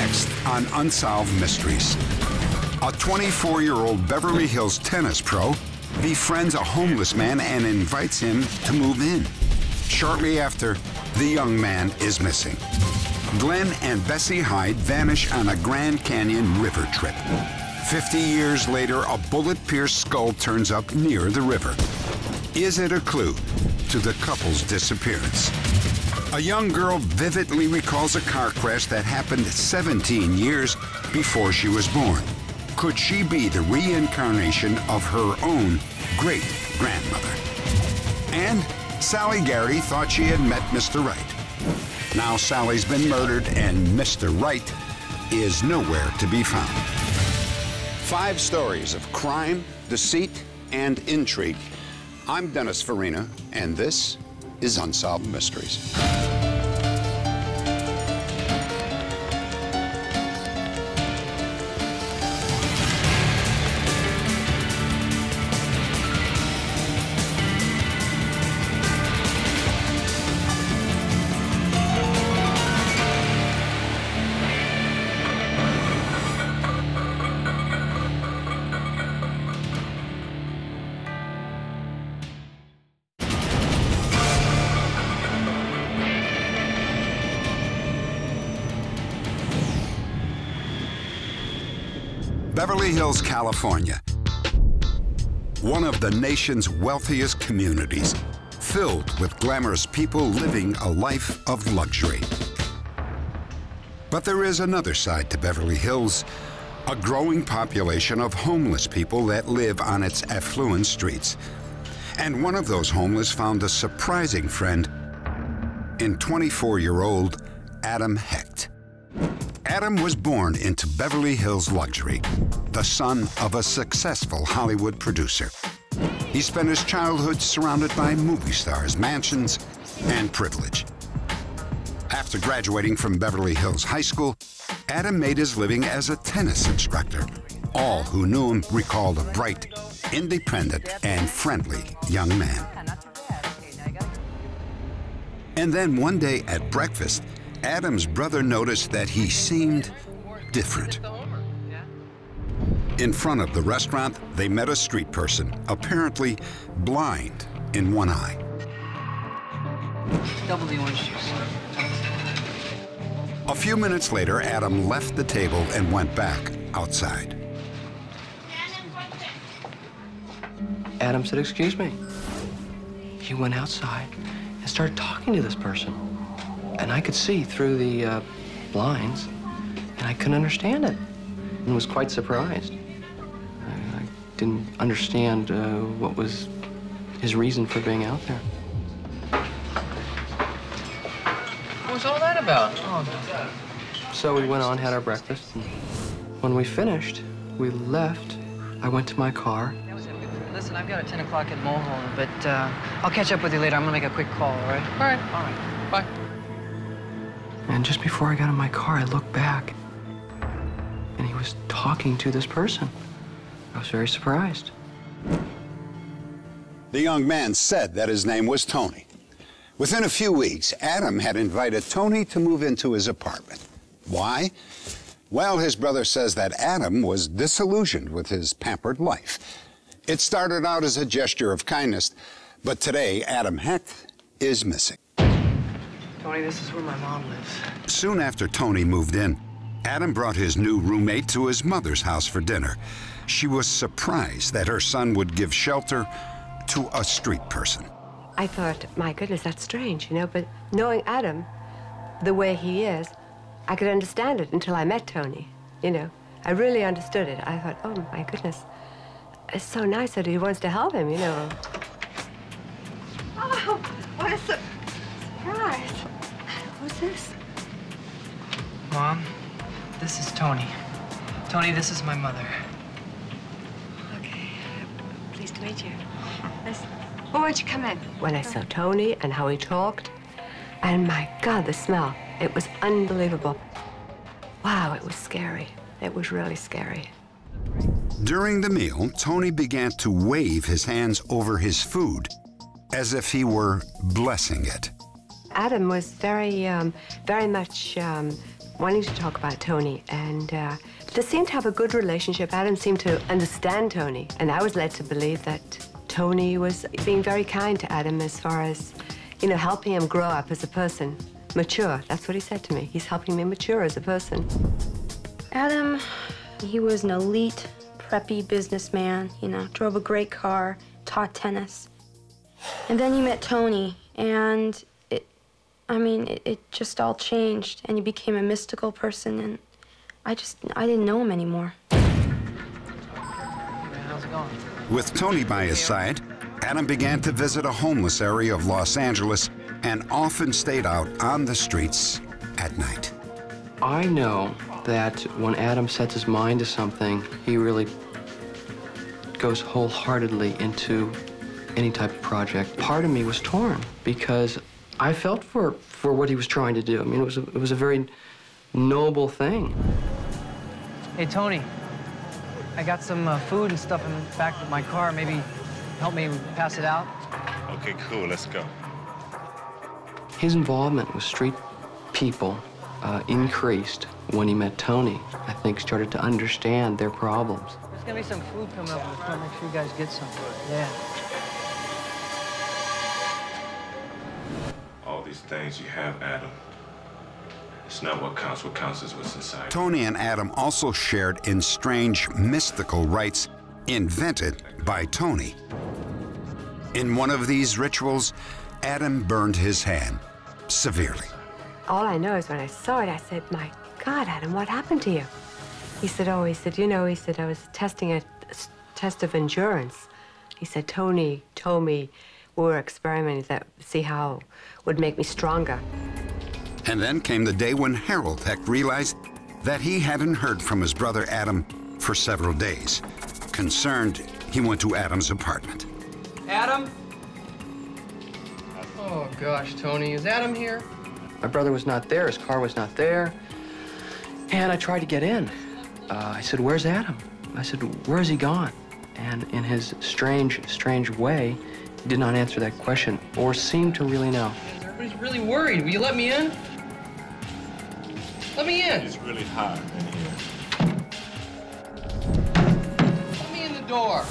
Next on Unsolved Mysteries, a 24-year-old Beverly Hills tennis pro befriends a homeless man and invites him to move in. Shortly after, the young man is missing. Glenn and Bessie Hyde vanish on a Grand Canyon river trip. 50 years later, a bullet-pierced skull turns up near the river. Is it a clue to the couple's disappearance? A young girl vividly recalls a car crash that happened 17 years before she was born. Could she be the reincarnation of her own great-grandmother? And Sally Garrity thought she had met Mr. Right. Now Sally's been murdered and Mr. Right is nowhere to be found. 5 stories of crime, deceit, and intrigue. I'm Dennis Farina, and this is Unsolved Mysteries. Beverly Hills, California, one of the nation's wealthiest communities, filled with glamorous people living a life of luxury. But there is another side to Beverly Hills, a growing population of homeless people that live on its affluent streets. And one of those homeless found a surprising friend in 24-year-old Adam Hecht. Adam was born into Beverly Hills luxury, the son of a successful Hollywood producer. He spent his childhood surrounded by movie stars, mansions, and privilege. After graduating from Beverly Hills High School, Adam made his living as a tennis instructor. All who knew him recalled a bright, independent, and friendly young man. And then one day at breakfast, Adam's brother noticed that he seemed different. In front of the restaurant, they met a street person, apparently blind in one eye. Double the orange juice. A few minutes later, Adam left the table and went back outside. Adam said, "Excuse me." He went outside and started talking to this person. And I could see through the blinds, and I couldn't understand it, and was quite surprised. I didn't understand what was his reason for being out there. What was all that about? Oh. So we went on, had our breakfast, and when we finished, we left. I went to my car. Listen, I've got a 10 o'clock at Mulholland, but I'll catch up with you later. I'm gonna make a quick call, all right? All right. All right. Bye. And just before I got in my car, I looked back, and he was talking to this person. I was very surprised. The young man said that his name was Tony. Within a few weeks, Adam had invited Tony to move into his apartment. Why? Well, his brother says that Adam was disillusioned with his pampered life. It started out as a gesture of kindness, but today, Adam Hecht is missing. Tony, this is where my mom lives. Soon after Tony moved in, Adam brought his new roommate to his mother's house for dinner. She was surprised that her son would give shelter to a street person. I thought, my goodness, that's strange, you know, but knowing Adam the way he is, I could understand it until I met Tony, you know. I really understood it. I thought, oh, my goodness, it's so nice that he wants to help him, you know. Oh, what a surprise. Who's this? Mom, this is Tony. Tony, this is my mother. Okay, pleased to meet you. Well, why'd you come in? When I saw Tony and how he talked, and my God, the smell, it was unbelievable. Wow, it was scary. It was really scary. During the meal, Tony began to wave his hands over his food as if he were blessing it. Adam was very much wanting to talk about Tony, and they seemed to have a good relationship. Adam seemed to understand Tony, and I was led to believe that Tony was being very kind to Adam as far as, you know, helping him grow up as a person, mature. That's what he said to me. He's helping me mature as a person. Adam, he was an elite, preppy businessman, you know, drove a great car, taught tennis. And then he met Tony, and it just all changed, and he became a mystical person, and I didn't know him anymore. How's it going? With Tony by his side, Adam began to visit a homeless area of Los Angeles and often stayed out on the streets at night. I know that when Adam sets his mind to something, he really goes wholeheartedly into any type of project. Part of me was torn because I felt for what he was trying to do. I mean, it was a very noble thing. Hey, Tony, I got some food and stuff in the back of my car. Maybe help me pass it out? Okay, cool, let's go. His involvement with street people increased when he met Tony. I think started to understand their problems. There's gonna be some food coming up in the front. Make sure you guys get some. Yeah. All these things you have, Adam, it's not what counts. What counts is what's inside. Tony and Adam also shared in strange, mystical rites invented by Tony. In one of these rituals, Adam burned his hand severely. All I know is when I saw it, I said, "My God, Adam, what happened to you?" He said, "Oh," he said, "you know," he said, "I was testing a test of endurance." He said, "Tony told me we were experimenting that see how would make me stronger." And then came the day when Harold Hecht realized that he hadn't heard from his brother Adam for several days. Concerned, he went to Adam's apartment. Adam? Oh, gosh, Tony, is Adam here? My brother was not there, his car was not there, and I tried to get in. I said, "Where's Adam?" I said, "Where has he gone?" And in his strange way, he did not answer that question or seem to really know. Everybody's really worried. Will you let me in? Let me in. It's really hot in here. Let me in the door.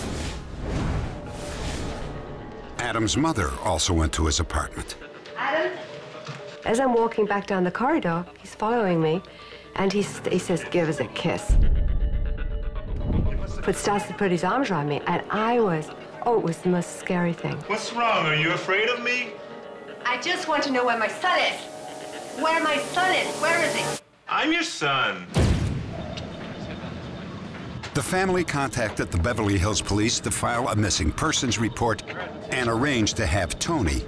Adam's mother also went to his apartment. Adam? As I'm walking back down the corridor, he's following me, and he says, "Give us a kiss." Starts to put his arms around me, and it was the most scary thing. What's wrong? Are you afraid of me? I just want to know where my son is. Where my son is. Where is he? I'm your son. The family contacted the Beverly Hills Police to file a missing persons report and arranged to have Tony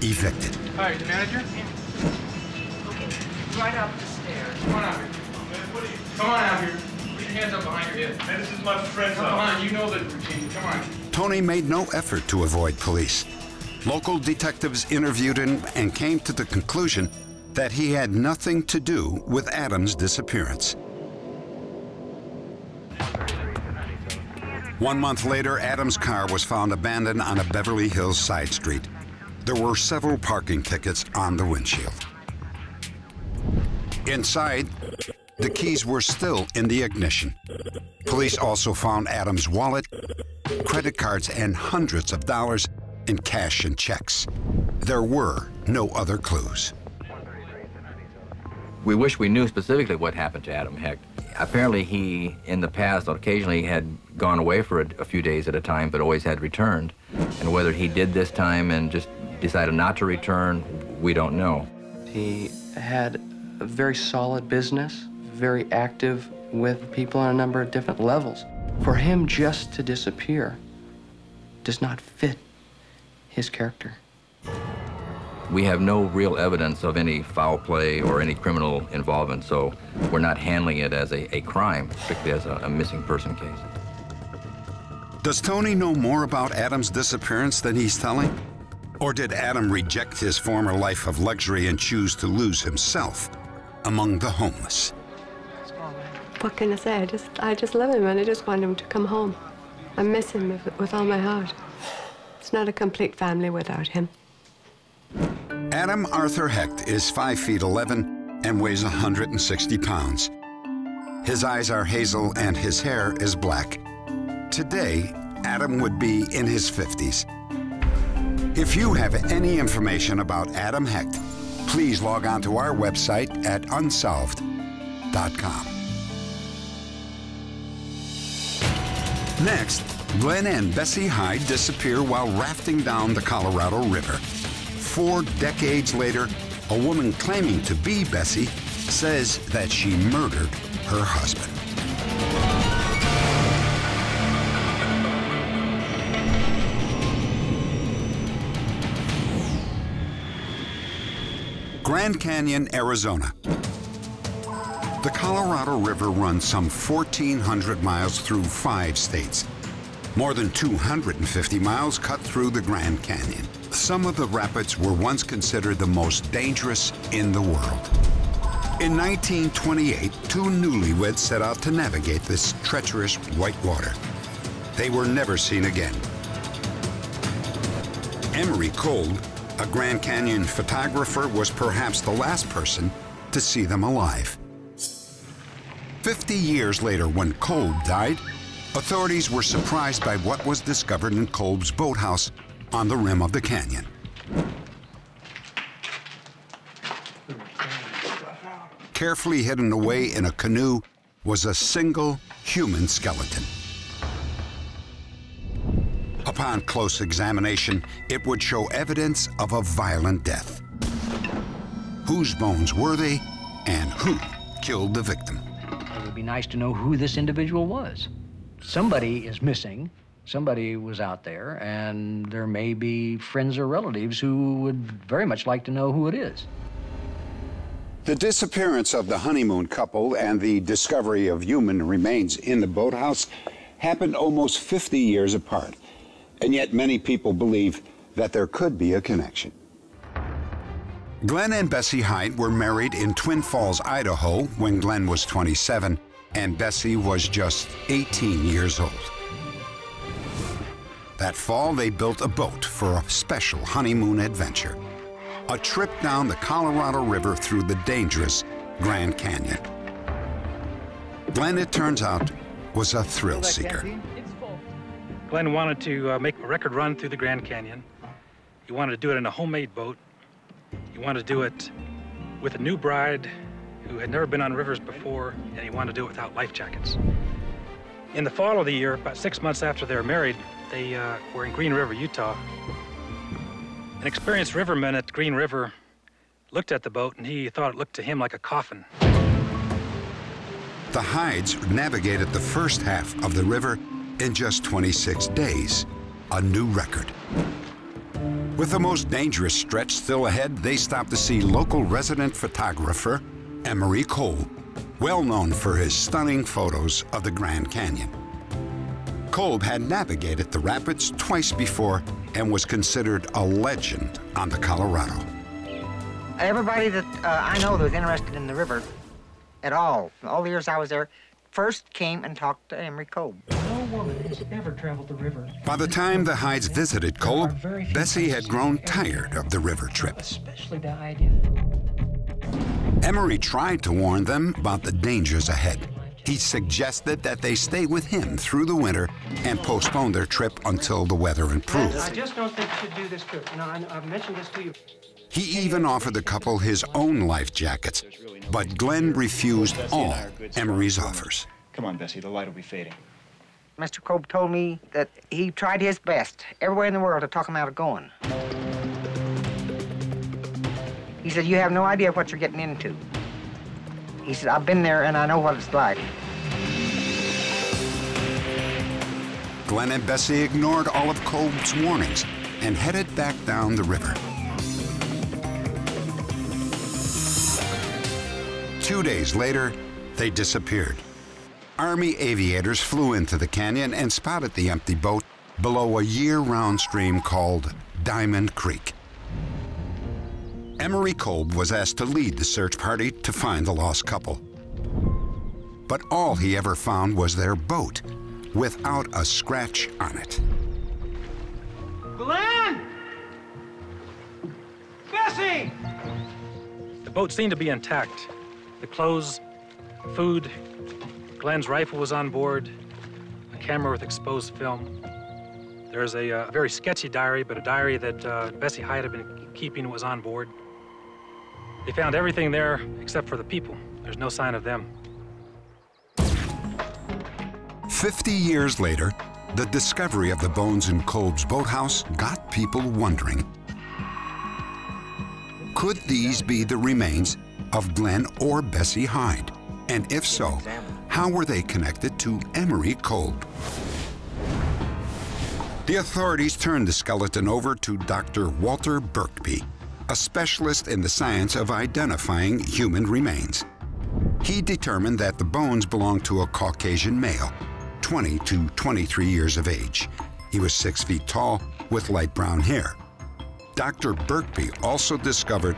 evicted. All right, the manager? Right up the stairs. Come on out here. Come on out here. Put your hands up behind your head. Man, this is my friend's Come house. on, you know the routine. Come on. Tony made no effort to avoid police. Local detectives interviewed him and came to the conclusion that he had nothing to do with Adam's disappearance. 1 month later, Adam's car was found abandoned on a Beverly Hills side street. There were several parking tickets on the windshield. Inside, the keys were still in the ignition. Police also found Adam's wallet, credit cards, and hundreds of dollars in cash and checks. There were no other clues. We wish we knew specifically what happened to Adam Hecht. Apparently he, in the past, occasionally had gone away for a few days at a time, but always had returned. And whether he did this time and just decided not to return, we don't know. He had a very solid business, very active with people on a number of different levels. For him just to disappear does not fit his character. We have no real evidence of any foul play or any criminal involvement, so we're not handling it as a crime, strictly as a missing person case. Does Tony know more about Adam's disappearance than he's telling? Or did Adam reject his former life of luxury and choose to lose himself among the homeless? What can I say? I just love him, and I just want him to come home. I miss him with all my heart. It's not a complete family without him. Adam Arthur Hecht is 5'11" and weighs 160 pounds. His eyes are hazel and his hair is black. Today, Adam would be in his 50s. If you have any information about Adam Hecht, please log on to our website at unsolved.com. Next, Glenn and Bessie Hyde disappear while rafting down the Colorado River. 4 decades later, a woman claiming to be Bessie says that she murdered her husband. Grand Canyon, Arizona. The Colorado River runs some 1,400 miles through 5 states. More than 250 miles cut through the Grand Canyon. Some of the rapids were once considered the most dangerous in the world. In 1928, 2 newlyweds set out to navigate this treacherous white water. They were never seen again. Emery Kolb, a Grand Canyon photographer, was perhaps the last person to see them alive. 50 years later, when Kolb died, authorities were surprised by what was discovered in Kolb's boathouse on the rim of the canyon. Carefully hidden away in a canoe was a single human skeleton. Upon close examination, it would show evidence of a violent death. Whose bones were they, and who killed the victim? It would be nice to know who this individual was. Somebody is missing, somebody was out there, and there may be friends or relatives who would very much like to know who it is. The disappearance of the honeymoon couple and the discovery of human remains in the boathouse happened almost 50 years apart. And yet many people believe that there could be a connection. Glenn and Bessie Hyde were married in Twin Falls, Idaho, when Glenn was 27 and Bessie was just 18 years old. That fall, they built a boat for a special honeymoon adventure, a trip down the Colorado River through the dangerous Grand Canyon. Glenn, it turns out, was a thrill seeker. Glenn wanted to make a record run through the Grand Canyon. He wanted to do it in a homemade boat. He wanted to do it with a new bride who had never been on rivers before, and he wanted to do it without life jackets. In the fall of the year, about 6 months after they were married, they were in Green River, Utah. An experienced riverman at Green River looked at the boat, and he thought it looked to him like a coffin. The Hydes navigated the first half of the river in just 26 days, a new record. With the most dangerous stretch still ahead, they stopped to see local resident photographer Emery Kolb, well known for his stunning photos of the Grand Canyon. Kolb had navigated the rapids twice before and was considered a legend on the Colorado. Everybody that I know that was interested in the river at all the years I was there, first came and talked to Emery Kolb. No woman has ever traveled the river. By the time the Hydes visited Kolb, Bessie had grown tired of the river trip. Especially the idea. Emery tried to warn them about the dangers ahead. He suggested that they stay with him through the winter and postpone their trip until the weather improved. I just don't think you should do this trip. You know, I've mentioned this to you. He even offered the couple his own life jackets, but Glenn refused all Emery's offers. Come on, Bessie, the light will be fading. Mr. Kolb told me that he tried his best everywhere in the world to talk him out of going. He said, you have no idea what you're getting into. He said, I've been there and I know what it's like. Glenn and Bessie ignored all of Kolb's warnings and headed back down the river. 2 days later, they disappeared. Army aviators flew into the canyon and spotted the empty boat below a year-round stream called Diamond Creek. Emery Kolb was asked to lead the search party to find the lost couple. But all he ever found was their boat, without a scratch on it. Glenn! Bessie! The boat seemed to be intact. The clothes, food, Glenn's rifle was on board, a camera with exposed film. There's a very sketchy diary, but a diary that Bessie Hyde had been keeping was on board. They found everything there except for the people. There's no sign of them. 50 years later, the discovery of the bones in Kolb's boathouse got people wondering. Could these be the remains of Glenn or Bessie Hyde? And if so, how were they connected to Emery Kolb? The authorities turned the skeleton over to Dr. Walter Birkby, a specialist in the science of identifying human remains. He determined that the bones belonged to a Caucasian male, 20 to 23 years of age. He was 6 feet tall with light brown hair. Dr. Birkby also discovered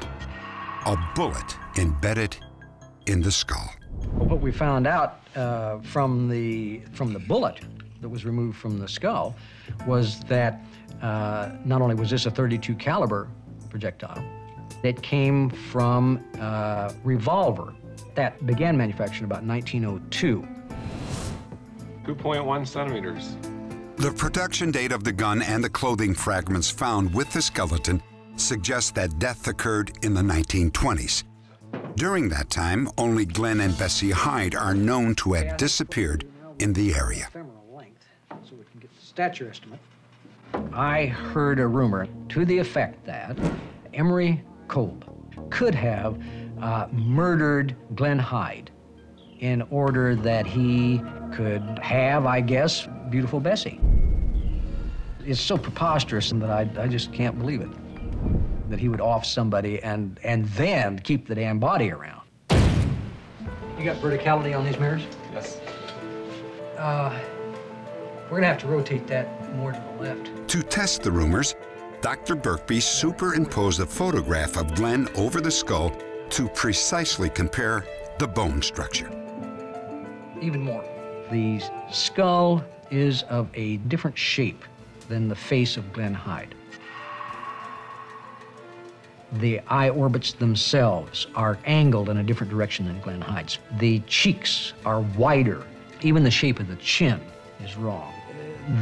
a bullet embedded in the skull. What we found out from the bullet that was removed from the skull was that not only was this a .32 caliber projectile, it came from a revolver that began manufacturing about 1902. 2.1 centimeters. The production date of the gun and the clothing fragments found with the skeleton suggest that death occurred in the 1920s. During that time, only Glenn and Bessie Hyde are known to have disappeared in the area. So we can get the stature estimate. I heard a rumor to the effect that Emery Kolb could have murdered Glenn Hyde in order that he could have, I guess, beautiful Bessie. It's so preposterous that I just can't believe it, that he would off somebody and then keep the damn body around. You got verticality on these mirrors? Yes. We're gonna have to rotate that more to the left. To test the rumors, Dr. Birkby superimposed a photograph of Glenn over the skull to precisely compare the bone structure. Even more, the skull is of a different shape than the face of Glenn Hyde. The eye orbits themselves are angled in a different direction than Glenn Hyde's. The cheeks are wider. Even the shape of the chin is wrong.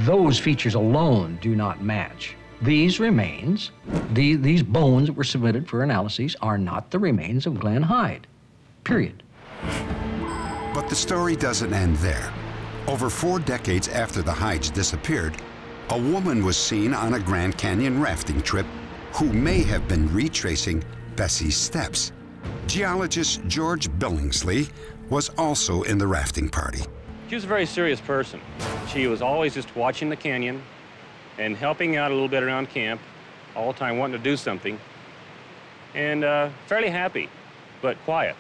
Those features alone do not match. These remains, these bones that were submitted for analyses, are not the remains of Glenn Hyde, period. But the story doesn't end there. Over 4 decades after the Hydes disappeared, a woman was seen on a Grand Canyon rafting trip who may have been retracing Bessie's steps. Geologist George Billingsley was also in the rafting party. She was a very serious person. She was always just watching the canyon and helping out a little bit around camp, all the time wanting to do something, and fairly happy, but quiet.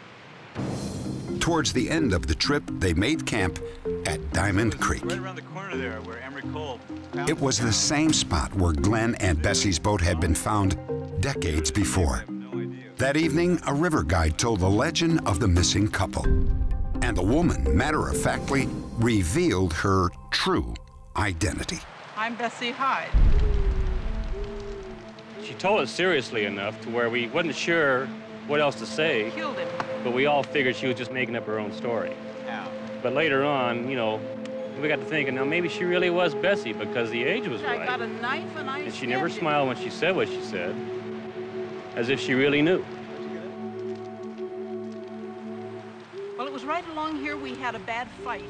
Towards the end of the trip, they made camp at Diamond Creek. Right around the corner there, where Emery Kolb. It was the same spot where Glenn and Bessie's boat had been found decades before. That evening, a river guide told the legend of the missing couple. And the woman, matter-of-factly, revealed her true identity. I'm Bessie Hyde. She told us seriously enough to where we wasn't sure what else to say, Killed him. but we all figured she was just making up her own story. How? But later on, you know, we got to thinking, now maybe she really was Bessie because the age was I right. got a knife and I And she never stabbed him. smiled when she said what she said, as if she really knew. Well, it was right along here we had a bad fight.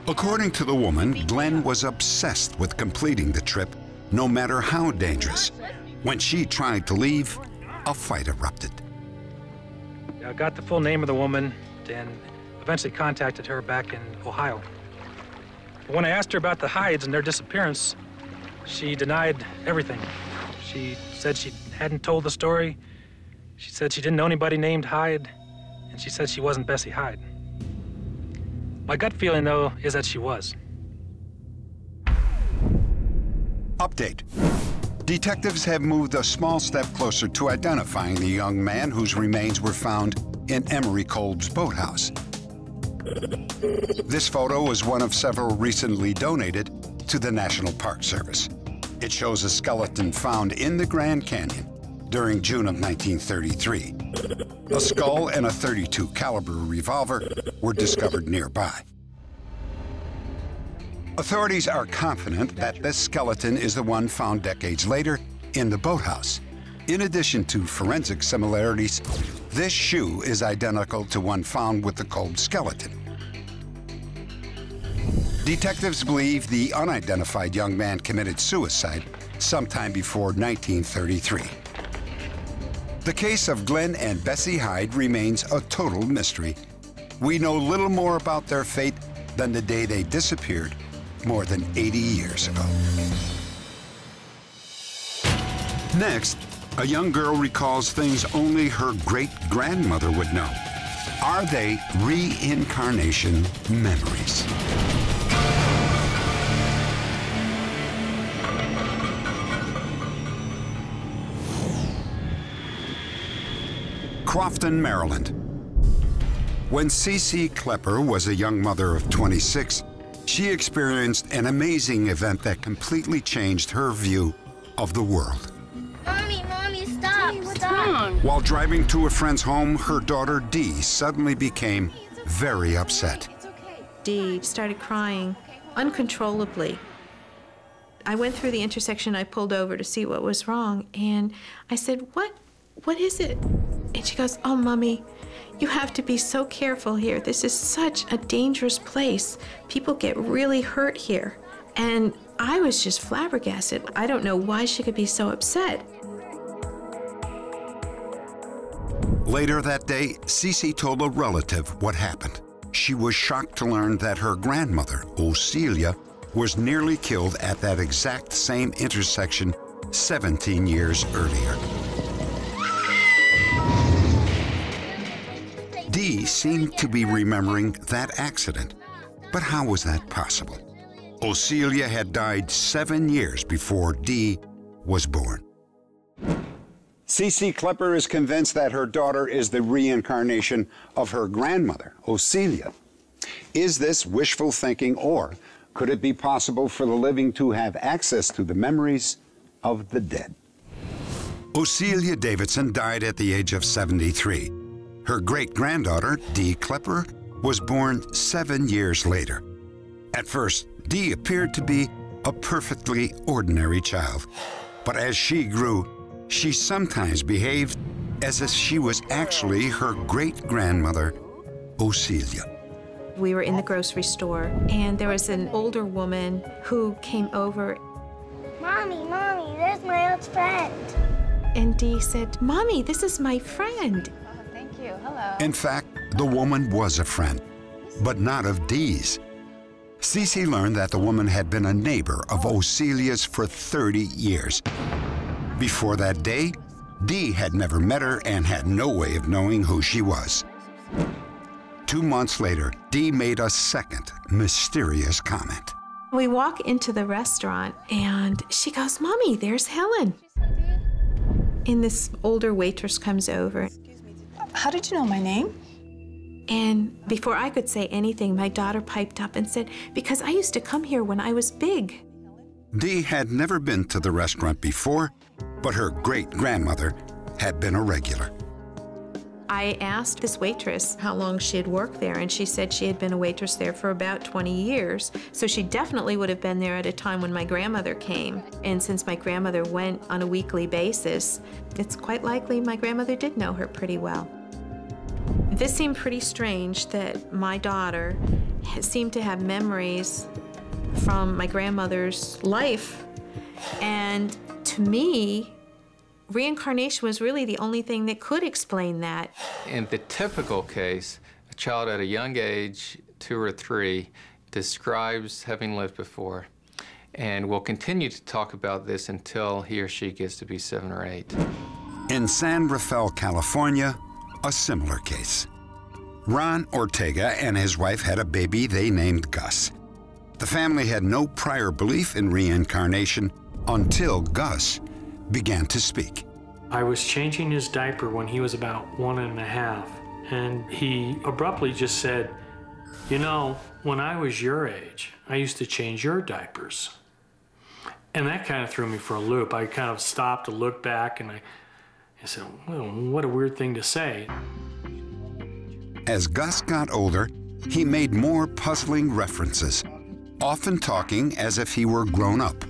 According to the woman, Glenn was obsessed with completing the trip, no matter how dangerous. When she tried to leave, a fight erupted. I got the full name of the woman and eventually contacted her back in Ohio. But when I asked her about the Hydes and their disappearance, she denied everything. She said she hadn't told the story. She said she didn't know anybody named Hyde, and she said she wasn't Bessie Hyde. My gut feeling, though, is that she was. Update. Detectives have moved a small step closer to identifying the young man whose remains were found in Emery Kolb's boathouse. This photo is one of several recently donated to the National Park Service. It shows a skeleton found in the Grand Canyon during June of 1933. A skull and a .32 caliber revolver were discovered nearby. Authorities are confident that this skeleton is the one found decades later in the boathouse. In addition to forensic similarities, this shoe is identical to one found with the Kolb skeleton. Detectives believe the unidentified young man committed suicide sometime before 1933. The case of Glenn and Bessie Hyde remains a total mystery. We know little more about their fate than the day they disappeared more than 80 years ago. Next, a young girl recalls things only her great-grandmother would know. Are they reincarnation memories? Crofton, Maryland. When C.C. Klepper was a young mother of 26, she experienced an amazing event that completely changed her view of the world. Mommy, stop, what's wrong? While driving to a friend's home, her daughter Dee suddenly became very upset. Dee started crying uncontrollably. I went through the intersection, I pulled over to see what was wrong, and I said, what is it? And she goes, oh, Mommy, you have to be so careful here. This is such a dangerous place. People get really hurt here. And I was just flabbergasted. I don't know why she could be so upset. Later that day, Cece told a relative what happened. She was shocked to learn that her grandmother, Osilia, was nearly killed at that exact same intersection 17 years earlier. Dee seemed to be remembering that accident, but how was that possible? Osilia had died 7 years before Dee was born. C.C. Klepper is convinced that her daughter is the reincarnation of her grandmother, Osilia. Is this wishful thinking, or could it be possible for the living to have access to the memories of the dead? Osilia Davidson died at the age of 73. Her great-granddaughter, Dee Klepper, was born 7 years later. At first, Dee appeared to be a perfectly ordinary child, but as she grew, she sometimes behaved as if she was actually her great-grandmother, Osilia. We were in the grocery store, and there was an older woman who came over. Mommy, there's my old friend. And Dee said, Mommy, this is my friend. Thank you, hello. In fact, the woman was a friend, but not of Dee's. Cece learned that the woman had been a neighbor of Osilia's for 30 years. Before that day, Dee had never met her and had no way of knowing who she was. 2 months later, Dee made a second mysterious comment. We walk into the restaurant, and she goes, Mommy, there's Helen. And this older waitress comes over. How did you know my name? And before I could say anything, my daughter piped up and said, because I used to come here when I was big. Dee had never been to the restaurant before, but her great-grandmother had been a regular. I asked this waitress how long she had worked there, and she said she had been a waitress there for about 20 years. So she definitely would have been there at a time when my grandmother came. And since my grandmother went on a weekly basis, it's quite likely my grandmother did know her pretty well. This seemed pretty strange that my daughter seemed to have memories from my grandmother's life. And to me, reincarnation was really the only thing that could explain that. In the typical case, a child at a young age, 2 or 3, describes having lived before, and will continue to talk about this until he or she gets to be 7 or 8. In San Rafael, California, a similar case. Ron Ortega and his wife had a baby they named Gus. The family had no prior belief in reincarnation until Gus began to speak. I was changing his diaper when he was about 1.5, and he abruptly just said, you know, when I was your age, I used to change your diapers. And that kind of threw me for a loop. I kind of stopped to look back, and I said, well, what a weird thing to say. As Gus got older, he made more puzzling references, often talking as if he were grown up.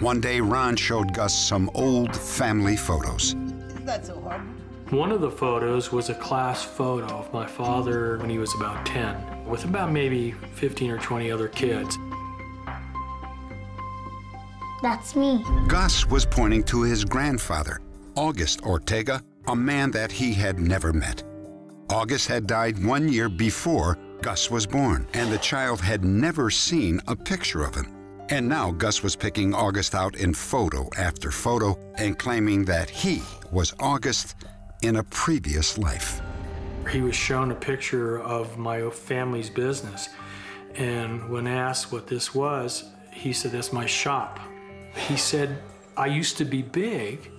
One day, Ron showed Gus some old family photos. That's so hard. One of the photos was a class photo of my father when he was about 10, with about maybe 15 or 20 other kids. That's me. Gus was pointing to his grandfather, August Ortega, a man that he had never met. August had died 1 year before Gus was born, and the child had never seen a picture of him. And now Gus was picking August out in photo after photo and claiming that he was August in a previous life. He was shown a picture of my family's business, and when asked what this was, he said, "That's my shop." He said, "I used to be big,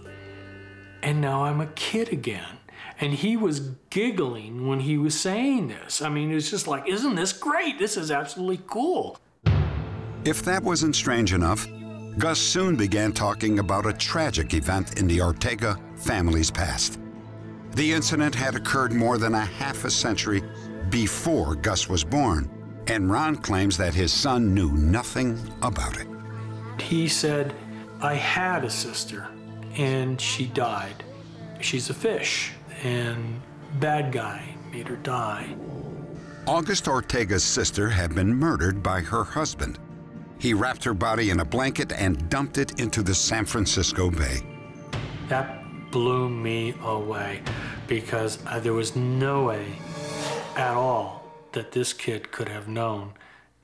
and now I'm a kid again." And he was giggling when he was saying this. I mean, it was just like, isn't this great? This is absolutely cool. If that wasn't strange enough, Gus soon began talking about a tragic event in the Ortega family's past. The incident had occurred more than a half a century before Gus was born, and Ron claims that his son knew nothing about it. He said, "I had a sister, and she died. She's a fish, and bad guy made her die." August Ortega's sister had been murdered by her husband. He wrapped her body in a blanket and dumped it into the San Francisco Bay. That blew me away because there was no way at all that this kid could have known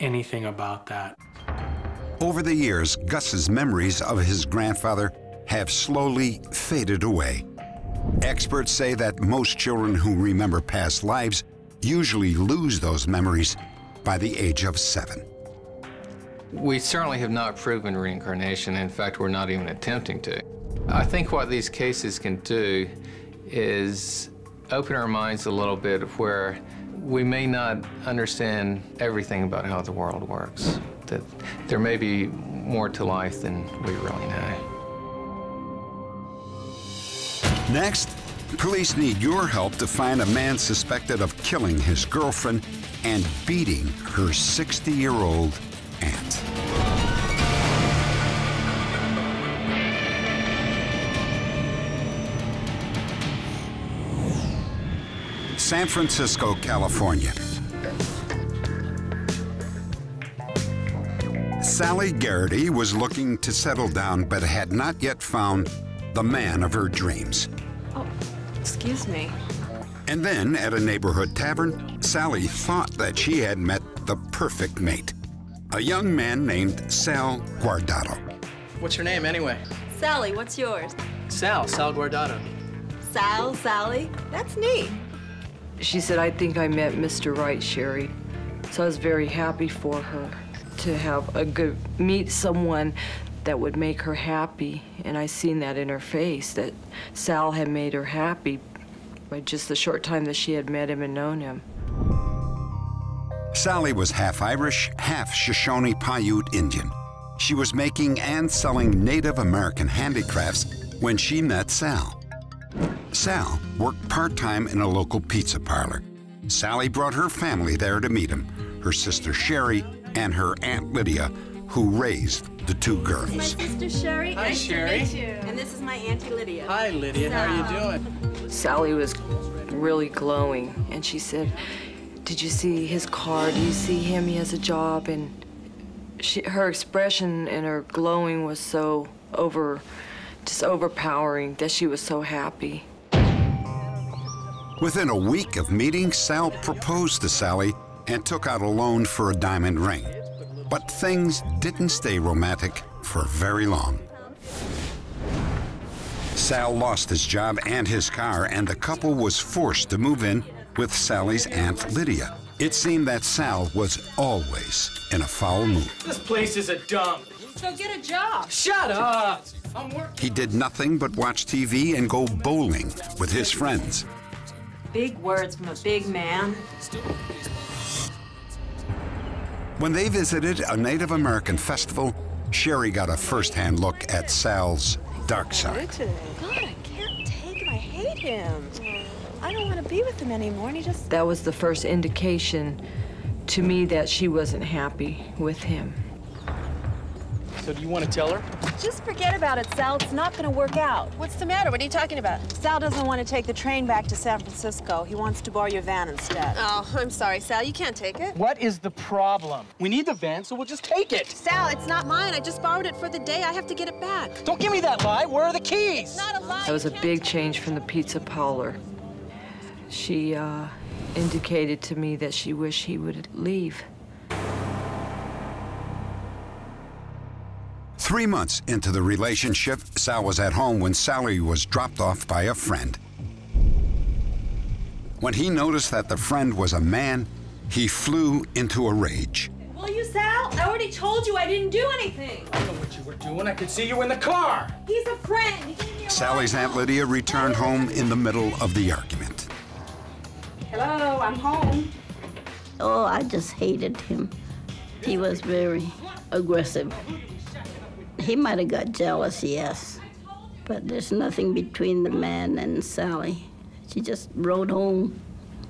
anything about that. Over the years, Gus's memories of his grandfather have slowly faded away. Experts say that most children who remember past lives usually lose those memories by the age of 7. We certainly have not proven reincarnation. In fact, we're not even attempting to. I think what these cases can do is open our minds a little bit where we may not understand everything about how the world works, that there may be more to life than we really know. Next, police need your help to find a man suspected of killing his girlfriend and beating her 60-year-old aunt. San Francisco, California. Sally Garrity was looking to settle down but had not yet found the man of her dreams. Oh, excuse me. And then, at a neighborhood tavern, Sally thought that she had met the perfect mate, a young man named Sal Guardado. What's your name, anyway? Sally, what's yours? Sal Guardado. Sally? That's neat. She said, "I think I met Mr. Right, Sherry." So I was very happy for her to have meet someone that would make her happy. And I seen that in her face, that Sal had made her happy by just the short time that she had met him and known him. Sally was half Irish, half Shoshone Paiute Indian. She was making and selling Native American handicrafts when she met Sal. Sal worked part-time in a local pizza parlor. Sally brought her family there to meet him, her sister Sherry and her Aunt Lydia, who raised the two girls. My sister Sherry. Hi, nice Sherry. to meet you. And this is my Auntie Lydia. Hi, Lydia. How are you doing? Sally was really glowing, and she said, "Did you see his car? Do you see him? He has a job." And her expression and her glowing was so just overpowering that she was so happy. Within a week of meeting, Sal proposed to Sally and took out a loan for a diamond ring. But things didn't stay romantic for very long. Sal lost his job and his car, and the couple was forced to move in with Sally's Aunt Lydia. It seemed that Sal was always in a foul mood. This place is a dump. So get a job. Shut up. I'm working. He did nothing but watch TV and go bowling with his friends. Big words from a big man. When they visited a Native American festival, Sherry got a first-hand look at Sal's dark side. God, I can't take my him. I don't want to be with him anymore, and he just... That was the first indication to me that she wasn't happy with him. So do you want to tell her? Just forget about it, Sal. It's not going to work out. What's the matter? What are you talking about? Sal doesn't want to take the train back to San Francisco. He wants to borrow your van instead. Oh, I'm sorry, Sal. You can't take it. What is the problem? We need the van, so we'll just take it. Sal, it's not mine. I just borrowed it for the day. I have to get it back. Don't give me that lie. Where are the keys? It's not a lie. That was a big change from the pizza parlor. She indicated to me that she wished he would leave. 3 months into the relationship, Sal was at home when Sally was dropped off by a friend. When he noticed that the friend was a man, he flew into a rage. Will you, Sal? I already told you I didn't do anything. I know what you were doing. I could see you in the car. He's a friend. He gave me a Sally's Aunt Lydia returned home in the middle of the argument. Hello, I'm home. Oh, I just hated him. He was very aggressive. He might have got jealous, yes, but there's nothing between the man and Sally. She just rode home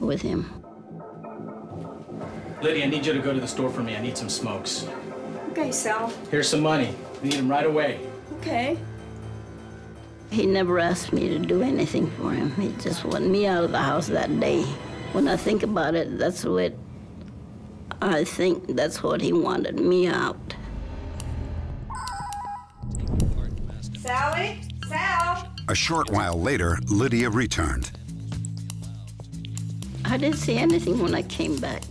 with him. Lydia, I need you to go to the store for me. I need some smokes. Okay, Sal. Here's some money. I need them right away. Okay. He never asked me to do anything for him. He just wanted me out of the house that day. When I think about it, I think that's what he wanted, me out. Sally? Sal? A short while later, Lydia returned. I didn't see anything when I came back.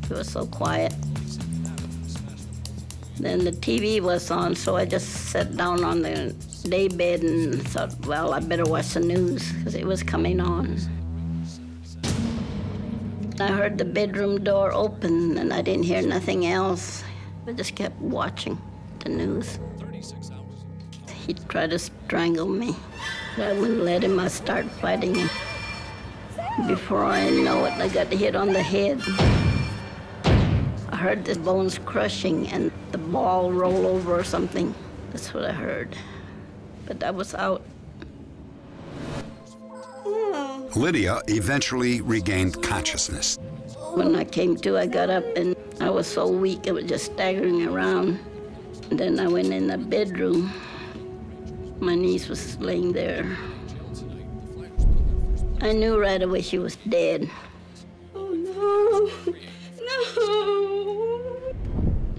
It was so quiet. Then the TV was on, so I just sat down on the day bed and thought, well, I better watch the news, because it was coming on. I heard the bedroom door open, and I didn't hear nothing else. I just kept watching the news. He tried to strangle me, but I wouldn't let him. I started fighting him. Before I know it, I got hit on the head. I heard the bones crushing and the ball roll over or something. That's what I heard. But I was out. Lydia eventually regained consciousness. When I came to, I got up and I was so weak, I was just staggering around. And then I went in the bedroom. My niece was laying there. I knew right away she was dead. Oh, no.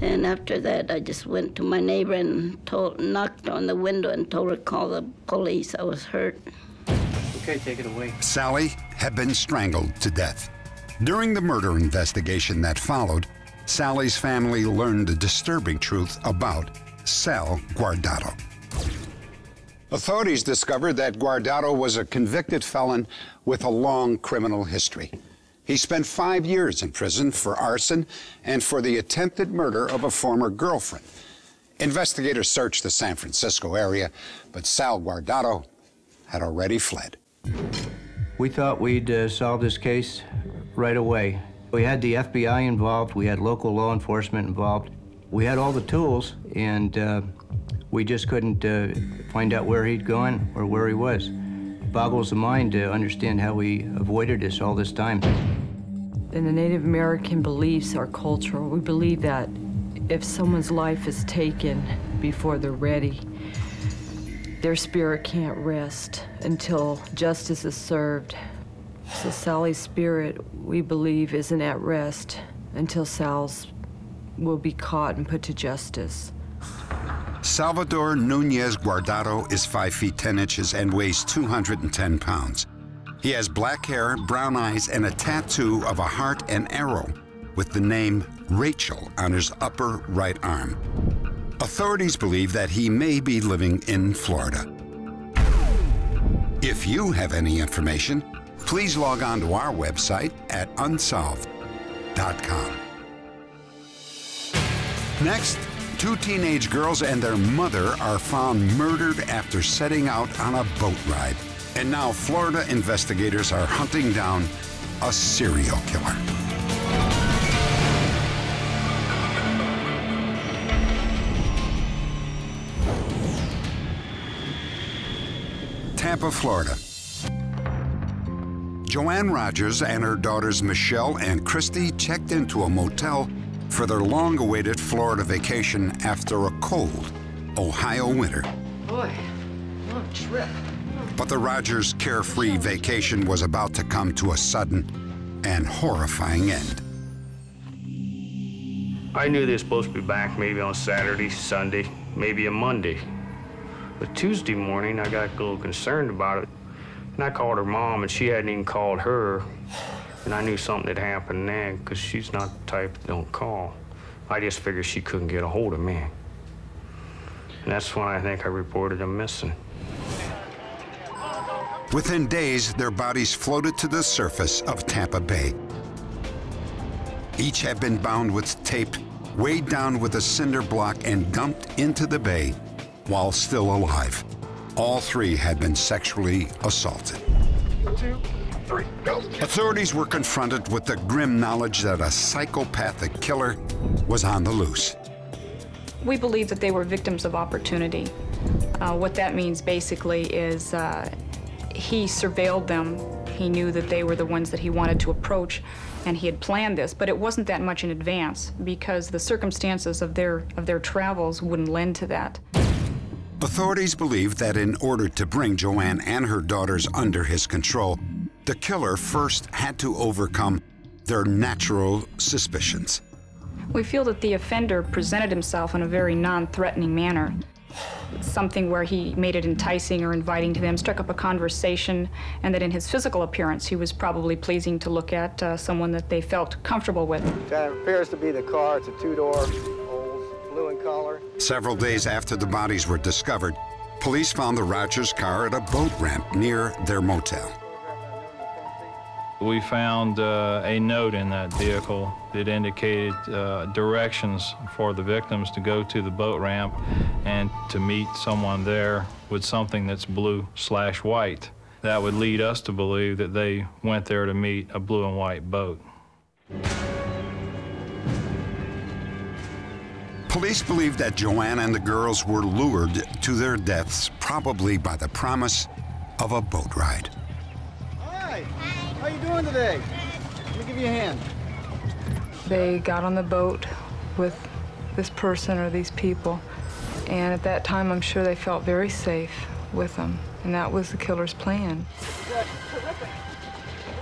No. And after that, I just went to my neighbor and knocked on the window and told her to call the police. I was hurt. Okay, take it away. Sally had been strangled to death. During the murder investigation that followed, Sally's family learned the disturbing truth about Sal Guardado. Authorities discovered that Guardado was a convicted felon with a long criminal history. He spent 5 years in prison for arson and for the attempted murder of a former girlfriend. Investigators searched the San Francisco area, but Sal Guardado had already fled. We thought we'd solve this case right away. We had the FBI involved, we had local law enforcement involved. We had all the tools, and we just couldn't find out where he'd gone or where he was. It boggles the mind to understand how we avoided this all this time. In the Native American beliefs, our culture, we believe that if someone's life is taken before they're ready, their spirit can't rest until justice is served. So Sally's spirit, we believe, isn't at rest until Sal's will be caught and put to justice. Salvador Nunez Guardado is 5 feet 10 inches and weighs 210 pounds. He has black hair, brown eyes, and a tattoo of a heart and arrow with the name Rachel on his upper right arm. Authorities believe that he may be living in Florida. If you have any information, please log on to our website at unsolved.com. Next, 2 teenage girls and their mother are found murdered after setting out on a boat ride. And now Florida investigators are hunting down a serial killer. Tampa, Florida. Joanne Rogers and her daughters Michelle and Christy checked into a motel for their long-awaited Florida vacation after a cold Ohio winter. Boy, long trip. But the Rogers' carefree vacation was about to come to a sudden and horrifying end. I knew they were supposed to be back maybe on Saturday, Sunday, maybe a Monday. But Tuesday morning, I got a little concerned about it. And I called her mom, and she hadn't even called her. And I knew something had happened then, because she's not the type that don't call. I just figured she couldn't get a hold of me. And that's when I think I reported them missing. Within days, their bodies floated to the surface of Tampa Bay. Each had been bound with tape, weighed down with a cinder block, and dumped into the bay while still alive. All three had been sexually assaulted. 2, 3, go. Authorities were confronted with the grim knowledge that a psychopathic killer was on the loose. We believe that they were victims of opportunity. What that means basically is he surveilled them. He knew that they were the ones that he wanted to approach, and he had planned this, but it wasn't that much in advance because the circumstances of their travels wouldn't lend to that. Authorities believe that in order to bring Joanne and her daughters under his control, the killer first had to overcome their natural suspicions. We feel that the offender presented himself in a very non-threatening manner. Something where he made it enticing or inviting to them, struck up a conversation, and that in his physical appearance, he was probably pleasing to look at, someone that they felt comfortable with. That appears to be the car. It's a two-door, old, blue in color. Several days after the bodies were discovered, police found the Rogers car at a boat ramp near their motel. We found a note in that vehicle that indicated directions for the victims to go to the boat ramp and to meet someone there with something that's blue/white. That would lead us to believe that they went there to meet a blue and white boat. Police believe that Joanne and the girls were lured to their deaths, probably by the promise of a boat ride. Hi, how you doing today? Let me give you a hand. They got on the boat with this person or these people, and at that time I'm sure they felt very safe with them, and that was the killer's plan.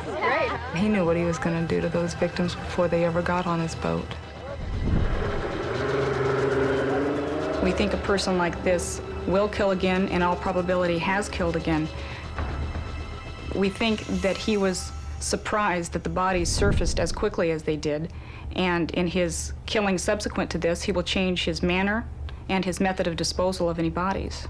Great. He knew what he was going to do to those victims before they ever got on his boat. We think a person like this will kill again, in all probability has killed again. We think that he was surprised that the bodies surfaced as quickly as they did, and in his killing subsequent to this, he will change his manner and his method of disposal of any bodies.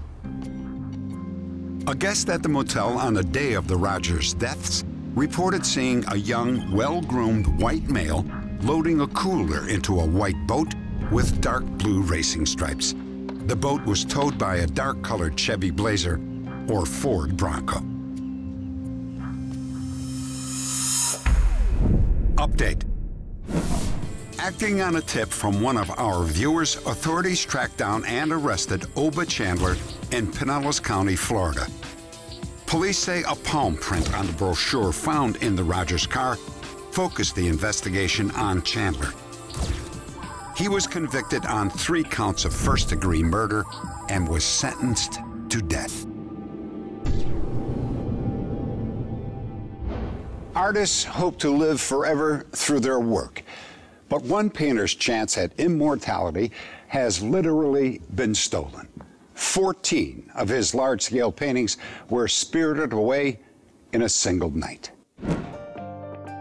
A guest at the motel on the day of the Rogers deaths reported seeing a young, well-groomed white male loading a cooler into a white boat with dark blue racing stripes. The boat was towed by a dark-colored Chevy Blazer or Ford Bronco. Update. Acting on a tip from one of our viewers, authorities tracked down and arrested Oba Chandler in Pinellas County, Florida. Police say a palm print on the brochure found in the Rogers car focused the investigation on Chandler. He was convicted on 3 counts of first-degree murder and was sentenced to death. Artists hope to live forever through their work, but one painter's chance at immortality has literally been stolen. 14 of his large-scale paintings were spirited away in a single night.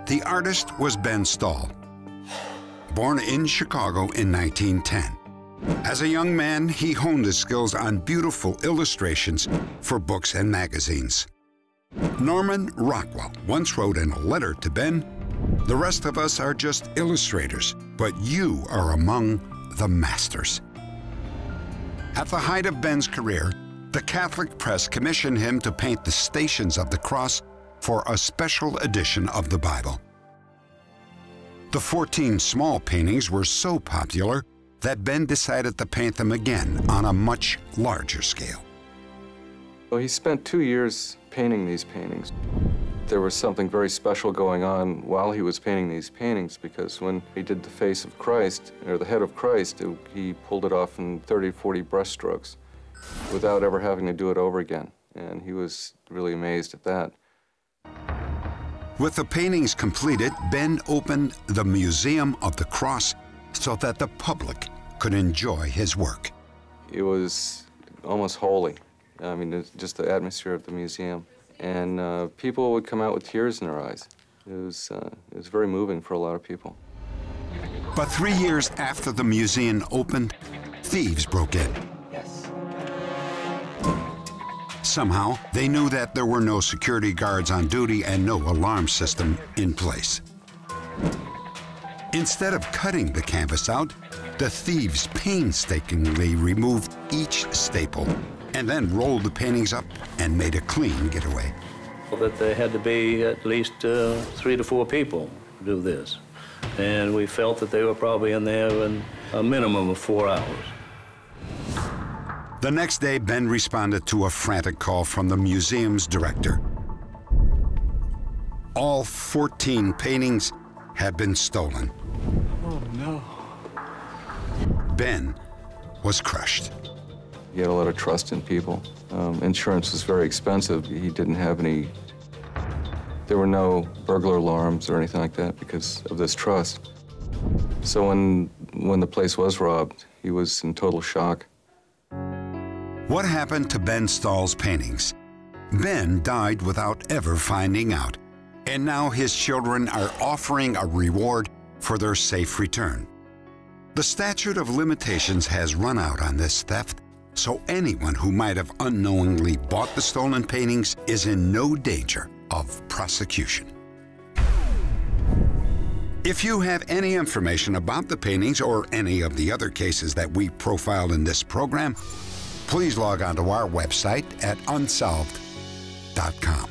The artist was Ben Stahl, born in Chicago in 1910. As a young man, he honed his skills on beautiful illustrations for books and magazines. Norman Rockwell once wrote in a letter to Ben, "The rest of us are just illustrators, but you are among the masters." At the height of Ben's career, the Catholic press commissioned him to paint the Stations of the Cross for a special edition of the Bible. The 14 small paintings were so popular that Ben decided to paint them again on a much larger scale. Well, he spent 2 years painting these paintings. There was something very special going on while he was painting these paintings, because when he did the face of Christ, or the head of Christ, he pulled it off in 30, 40 brush strokes without ever having to do it over again. And he was really amazed at that. With the paintings completed, Ben opened the Museum of the Cross so that the public could enjoy his work. It was almost holy. I mean, it's just the atmosphere of the museum. And people would come out with tears in their eyes. It was very moving for a lot of people. But 3 years after the museum opened, thieves broke in. Yes. Somehow, they knew that there were no security guards on duty and no alarm system in place. Instead of cutting the canvas out, the thieves painstakingly removed each staple and then rolled the paintings up and made a clean getaway. That there had to be at least 3 to 4 people to do this. And we felt that they were probably in there in a minimum of 4 hours. The next day, Ben responded to a frantic call from the museum's director. All 14 paintings had been stolen. Oh, no. Ben was crushed. He had a lot of trust in people. Insurance was very expensive. He didn't have any, there were no burglar alarms or anything like that because of this trust. So when the place was robbed, he was in total shock. What happened to Ben Stahl's paintings? Ben died without ever finding out, and now his children are offering a reward for their safe return. The statute of limitations has run out on this theft, so anyone who might have unknowingly bought the stolen paintings is in no danger of prosecution. If you have any information about the paintings or any of the other cases that we profiled in this program, please log on to our website at unsolved.com.